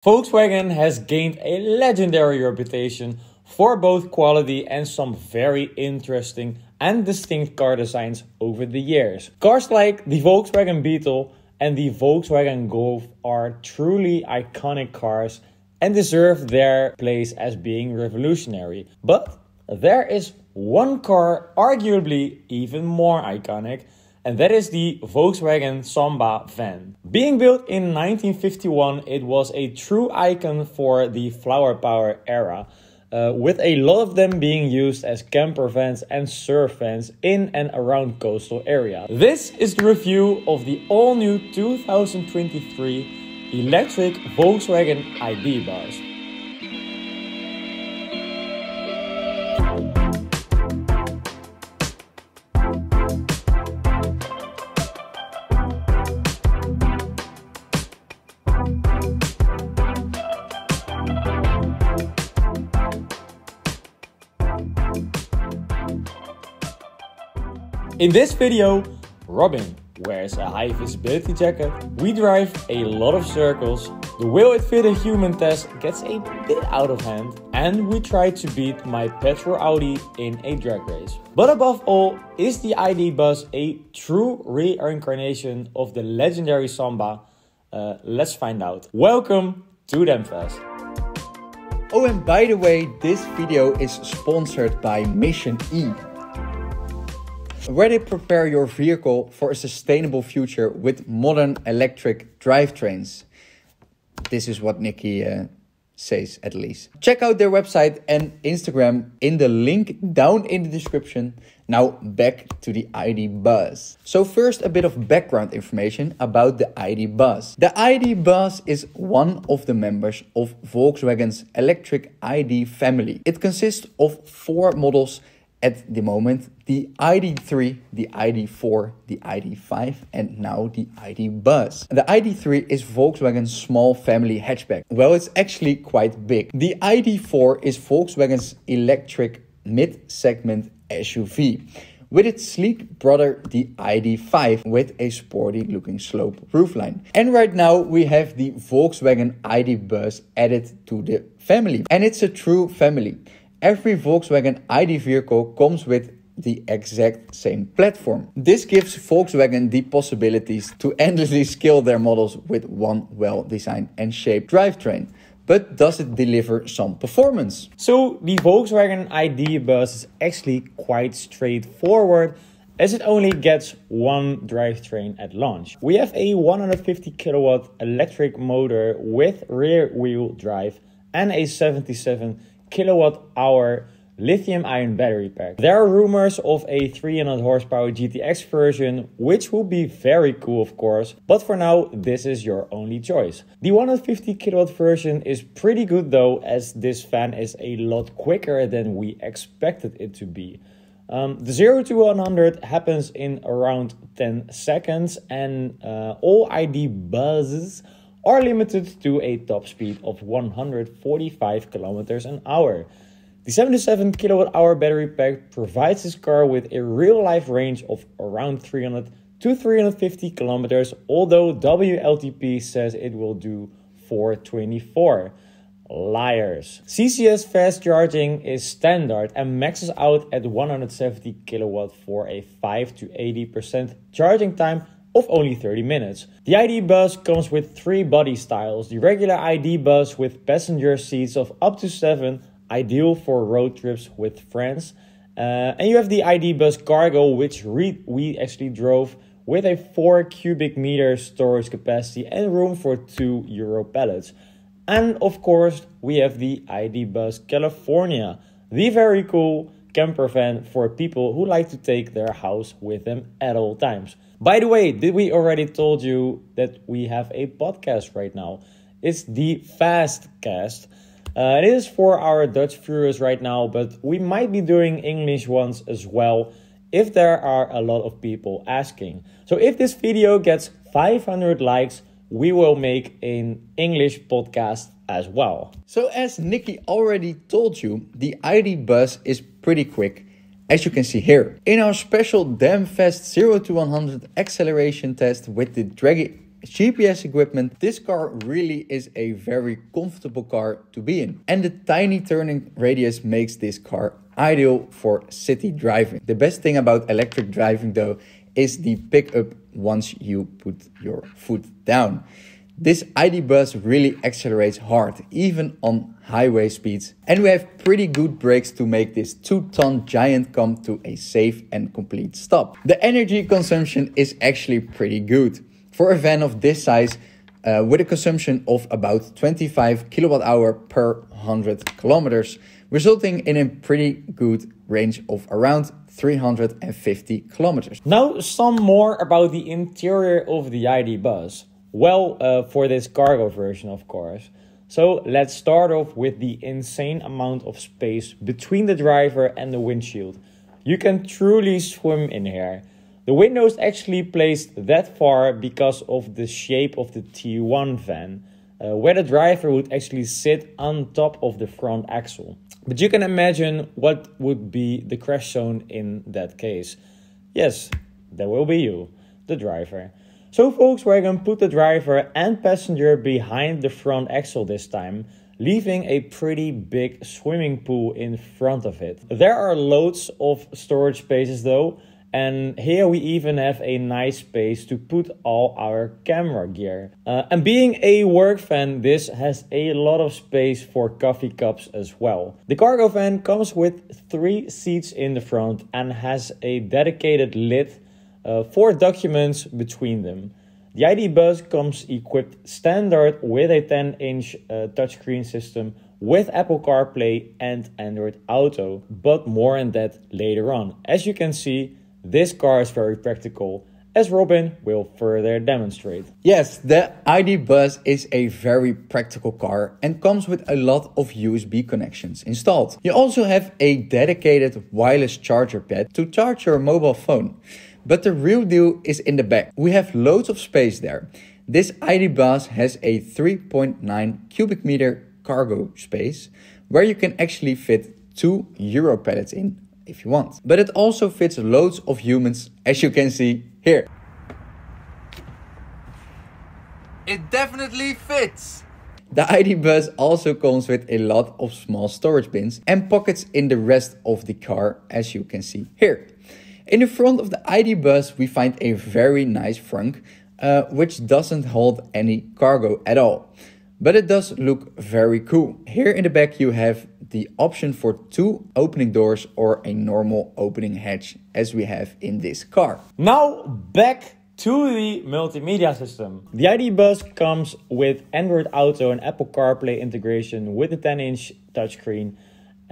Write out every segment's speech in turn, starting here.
Volkswagen has gained a legendary reputation for both quality and some very interesting and distinct car designs over the years. Cars like the Volkswagen Beetle and the Volkswagen Golf are truly iconic cars and deserve their place as being revolutionary. But there is one car arguably even more iconic, and that is the Volkswagen Samba van. Being built in 1951, it was a true icon for the flower power era, with a lot of them being used as camper vans and surf vans in and around coastal areas. This is the review of the all-new 2023 electric Volkswagen ID Buzz. In this video, Robin wears a high visibility jacket, we drive a lot of circles, the will it fit a human test gets a bit out of hand, and we try to beat my petrol Audi in a drag race. But above all, is the ID Buzz a true reincarnation of the legendary Samba? Let's find out. Welcome to Demfest. Oh, and by the way, this video is sponsored by Mission E, where they prepare your vehicle for a sustainable future with modern electric drivetrains. This is what Nikki says, at least. Check out their website and Instagram in the link down in the description. Now back to the ID Buzz. So first, a bit of background information about the ID Buzz. The ID Buzz is one of the members of Volkswagen's electric ID family. It consists of 4 models at the moment: the ID3, the ID4, the ID5, and now the ID Buzz. The ID3 is Volkswagen's small family hatchback. Well, it's actually quite big. The ID4 is Volkswagen's electric mid-segment SUV, with its sleek brother, the ID5, with a sporty looking slope roofline. And right now we have the Volkswagen ID Buzz added to the family. And it's a true family. Every Volkswagen ID vehicle comes with the exact same platform. This gives Volkswagen the possibilities to endlessly scale their models with one well-designed and shaped drivetrain. But does it deliver some performance? So the Volkswagen ID Buzz is actually quite straightforward, as it only gets one drivetrain at launch. We have a 150 kilowatt electric motor with rear wheel drive and a 77 kilowatt hour lithium ion battery pack. There are rumors of a 300 horsepower GTX version, which will be very cool of course, but for now this is your only choice. The 150 kilowatt version is pretty good though, as this fan is a lot quicker than we expected it to be. The 0 to 100 happens in around 10 seconds, and all ID Buzzes are limited to a top speed of 145 kilometers an hour. The 77 kilowatt hour battery pack provides this car with a real life range of around 300 to 350 kilometers, although WLTP says it will do 424. Liars. CCS Fast charging is standard and maxes out at 170 kilowatt for a 5 to 80% charging time of only 30 minutes. The ID Buzz comes with 3 body styles. The regular ID Buzz with passenger seats of up to 7, ideal for road trips with friends. And you have the ID Buzz Cargo, which we actually drove, with a 4 cubic meter storage capacity and room for 2 euro-pallets. And of course, we have the ID Buzz California, the very cool camper van for people who like to take their house with them at all times. By the way, did we already told you that we have a podcast right now? It's the Fastcast. It is for our Dutch viewers right now, but we might be doing English ones as well if there are a lot of people asking. So if this video gets 500 likes, we will make an English podcast as well. So as Nikki already told you, the ID Buzz is pretty quick, as you can see here. In our special damn fast 0 to 100 acceleration test with the GPS equipment, this car really is a very comfortable car to be in. And the tiny turning radius makes this car ideal for city driving. The best thing about electric driving though is the pickup once you put your foot down. This ID Buzz really accelerates hard, even on highway speeds. And we have pretty good brakes to make this 2-ton giant come to a safe and complete stop. The energy consumption is actually pretty good. For a van of this size, with a consumption of about 25 kilowatt hour per 100 kilometers, resulting in a pretty good range of around 350 kilometers. Now some more about the interior of the ID Buzz. Well, for this cargo version, of course. So let's start off with the insane amount of space between the driver and the windshield. You can truly swim in here. The window is actually placed that far because of the shape of the T1 van, where the driver would actually sit on top of the front axle. But you can imagine what would be the crash zone in that case. Yes, that will be you, the driver. So Volkswagen put the driver and passenger behind the front axle this time, leaving a pretty big swimming pool in front of it. There are loads of storage spaces though, and here we even have a nice space to put all our camera gear. And being a work van, this has a lot of space for coffee cups as well. The cargo van comes with 3 seats in the front and has a dedicated lid for documents between them. The ID Buzz comes equipped standard with a 10-inch touchscreen system with Apple CarPlay and Android Auto, but more on that later on. As you can see, this car is very practical, as Robin will further demonstrate. Yes, the ID Buzz is a very practical car and comes with a lot of USB connections installed. You also have a dedicated wireless charger pad to charge your mobile phone. But the real deal is in the back. We have loads of space there. This ID Buzz has a 3.9 cubic meter cargo space where you can actually fit 2 euro-pallets in if you want. But it also fits loads of humans, as you can see here. It definitely fits! The ID Buzz also comes with a lot of small storage bins and pockets in the rest of the car, as you can see here. In the front of the ID Buzz we find a very nice trunk, which doesn't hold any cargo at all. But it does look very cool. Here in the back you have the option for 2 opening doors or a normal opening hatch, as we have in this car. Now back to the multimedia system. The ID Buzz comes with Android Auto and Apple CarPlay integration with a 10-inch touchscreen.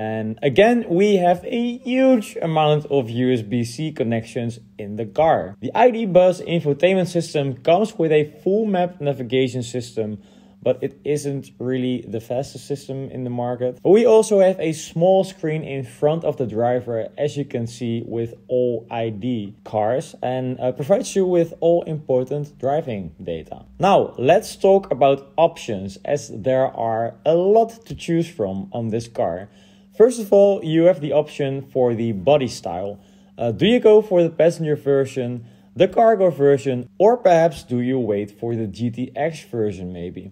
And again, we have a huge amount of USB-C connections in the car. The ID Buzz infotainment system comes with a full map navigation system, but it isn't really the fastest system in the market. We also have a small screen in front of the driver, as you can see with all ID cars, and provides you with all important driving data. Now, let's talk about options, as there are a lot to choose from on this car. First of all, you have the option for the body style. Do you go for the passenger version, the cargo version, or perhaps do you wait for the GTX version maybe?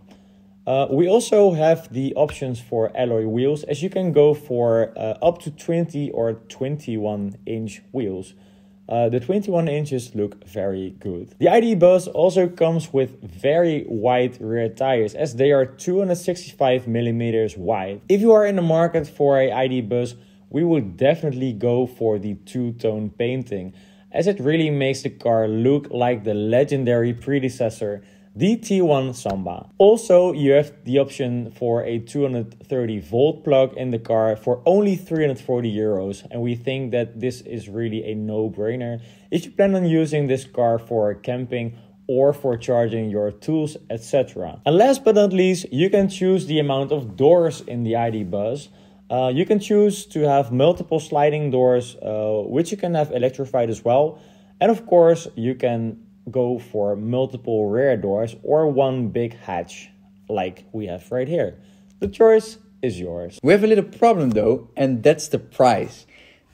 We also have the options for alloy wheels, as you can go for up to 20 or 21-inch wheels. The 21 inches look very good. The ID Buzz also comes with very wide rear tires, as they are 265 millimeters wide. If you are in the market for a ID Buzz, we would definitely go for the two-tone painting, as it really makes the car look like the legendary predecessor, the T1 Samba. Also, you have the option for a 230 volt plug in the car for only 340 euros. And we think that this is really a no-brainer if you plan on using this car for camping or for charging your tools, etc. And last but not least, you can choose the amount of doors in the ID Buzz. You can choose to have multiple sliding doors, which you can have electrified as well. And of course, you can go for multiple rear doors or one big hatch like we have right here. The choice is yours. We have a little problem though, and that's the price.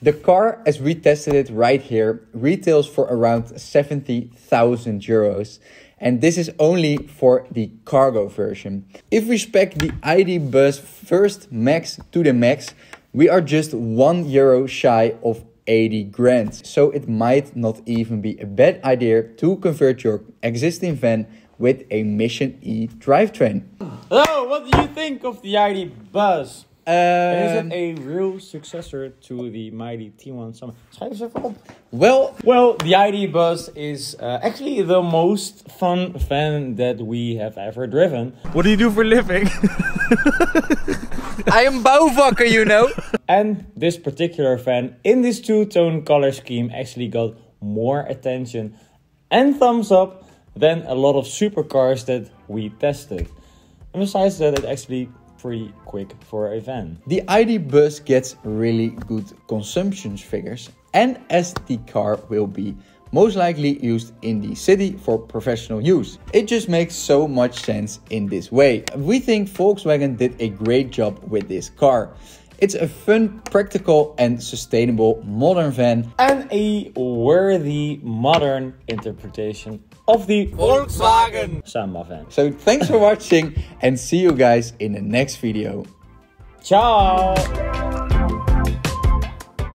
The car, as we tested it right here, retails for around 70,000 euros. and this is only for the cargo version. If we spec the ID Buzz first max to the max, we are just €1 shy of 80 grand. So it might not even be a bad idea to convert your existing van with a Mission E drivetrain. Hello, what do you think of the ID Buzz? Is it a real successor to the mighty T1 Samba? Schrijf eens even op. Well, the ID Buzz is actually the most fun van that we have ever driven. What do you do for a living? I am bouwvakker, you know. And this particular van in this two-tone color scheme actually got more attention and thumbs up than a lot of supercars that we tested. And besides that, it's actually pretty quick for a van. The ID Buzz gets really good consumption figures, and as the car will be most likely used in the city for professional use, it just makes so much sense in this way. We think Volkswagen did a great job with this car. It's a fun, practical and sustainable modern van, and a worthy modern interpretation of the Volkswagen Samba van. So thanks for watching and see you guys in the next video. Ciao!